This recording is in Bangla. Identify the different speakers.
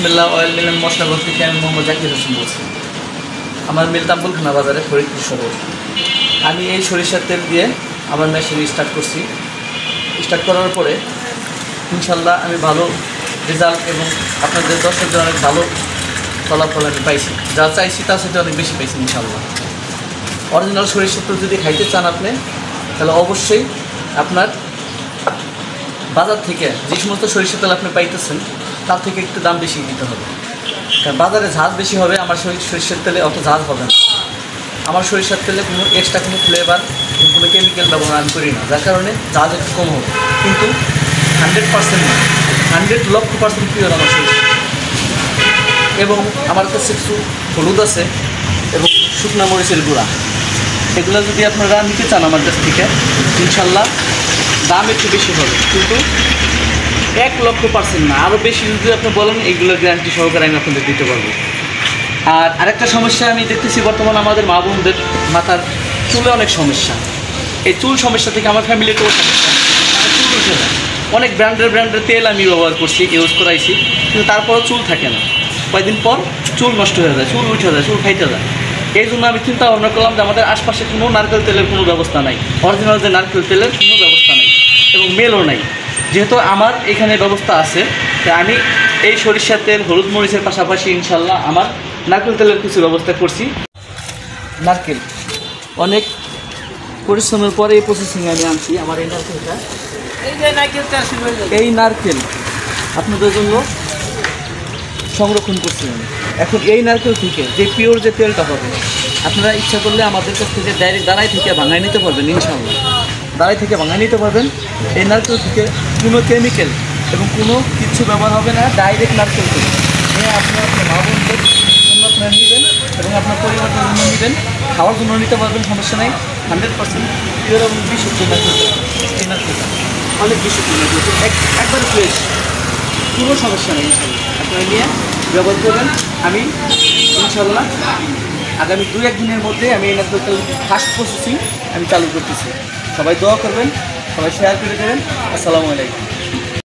Speaker 1: বিসমিল্লাহ অয়েল মিল এন্ড মশলা ঘর থেকে আমি মোহাম্মদ জাকির হোসেন বলছি। আমার মিল তাম্বুলখানা বাজারে ফরিদপুর সদর। আমি এই সরিষার তেল দিয়ে আমার মেশিন স্টার্ট করছি। স্টার্ট করার পরে ইনশাল্লাহ আমি ভালো রেজাল্ট এবং আপনাদের দর্শকদের অনেক ভালো ফলাফল আমি পাইছি। যা চাইছি তার সাথে অনেক বেশি পাইছি ইনশাল্লাহ। অরিজিনাল সরিষার তেল যদি খাইতে চান আপনি, তাহলে অবশ্যই আপনার বাজার থেকে যে সমস্ত সরিষার তেল আপনি পাইতেছেন তার থেকে একটু দাম বেশি দিতে হবে। কারণ বাজারে ঝাঁজ বেশি হবে, আমার সরিষার তেলে অত ঝাঁজ হবে না। আমার সরিষার তেলে কোনো এক্সট্রা কোনো ফ্লেভার, কোনো কেমিক্যাল ব্যবহার আমি করি না, যার কারণে ঝাঁজ একটু কম হবে। কিন্তু 100% না, 100,00,000% পিওর আমার সরিষা। এবং আমার কাছে কিছু হলুদ আছে এবং শুকনা মরিচের গুঁড়া, এগুলো যদি আপনারা নিতে চান আমার কাছ থেকে ইনশাল্লাহ দাম একটু বেশি হবে, কিন্তু 1,00,000% না, আরও বেশি যদি আপনি বলেন এইগুলো গ্যারান্টি সহকারে আমি আপনাদের দিতে পারবো। আর আরেকটা সমস্যা আমি দেখতেছি বর্তমান আমাদের মা বোনদের মাথার চুলে অনেক সমস্যা। এই চুল সমস্যা থেকে আমার ফ্যামিলিতেও সমস্যা, চুল উঠে যায়। অনেক ব্র্যান্ডের তেল আমি ব্যবহার করছি, ইউজ করাইছি, কিন্তু তারপরও চুল থাকে না। কয়েকদিন পর চুল নষ্ট হয়ে যায়, চুল উঠে যায়, চুল খাইতে যায়। এই জন্য আমি চিন্তা ভাবনা করলাম যে আমাদের আশপাশে কোনো নারকেল তেলের কোনো ব্যবস্থা নাই, অরিজিনাল যে নারকেল তেলের কোনো ব্যবস্থা নেই এবং মেলও নাই। যেহেতু আমার এখানে ব্যবস্থা আছে, তাই আমি এই সরিষার তেল, হলুদ মরিচের পাশাপাশি ইনশাল্লাহ আমার নারকেল তেলের কিছু ব্যবস্থা করছি। নারকেল অনেক পরিশ্রমের পরে এই প্রসেসিংয়ে আমি আনছি। আমার এই নারকেলটা, এই নারকেল আপনাদের জন্য সংরক্ষণ করছি আমি। এখন এই নারকেল থেকে যে পিওর যে তেলটা হবে, আপনারা ইচ্ছা করলে আমাদের কাছ থেকে ডাইরেক্ট দাঁড়াই থেকে ভাঙায় নিতে পারবেন ইনশাল্লাহ। দাঁড়াই থেকে ভাঙায় নিতে পারবেন। এই নারকেল থেকে কোনো কেমিক্যাল এবং কোনো কিছু ব্যবহার হবে না, ডাইরেক্ট নারকেল তেল নিয়ে আপনার মা বোনদের জন্য আপনারা নেবেন এবং আপনার পরিবারের জন্য নেবেন, খাওয়ার জন্য নিতে পারবেন, সমস্যা নেই। 100% পিওর এবং বিশুদ্ধ নারকেল তেল। এই নারকেলটা অনেক বিশুদ্ধ নারকেল তেল, একবারে ফ্রেশ, কোনো সমস্যা নেই ইনশাল্লাহ। আপনারা নিয়ে ব্যবহার করবেন। আমি ইনশাল্লাহ আগামী 2-1 দিনের মধ্যে আমি এই নারকেল তেল ফার্স্ট প্রসেসিং আমি চালু করতেছি। সবাই দোয়া করবেন, সবাই শেয়ার করে দেবেন। আসসালামু আলাইকুম।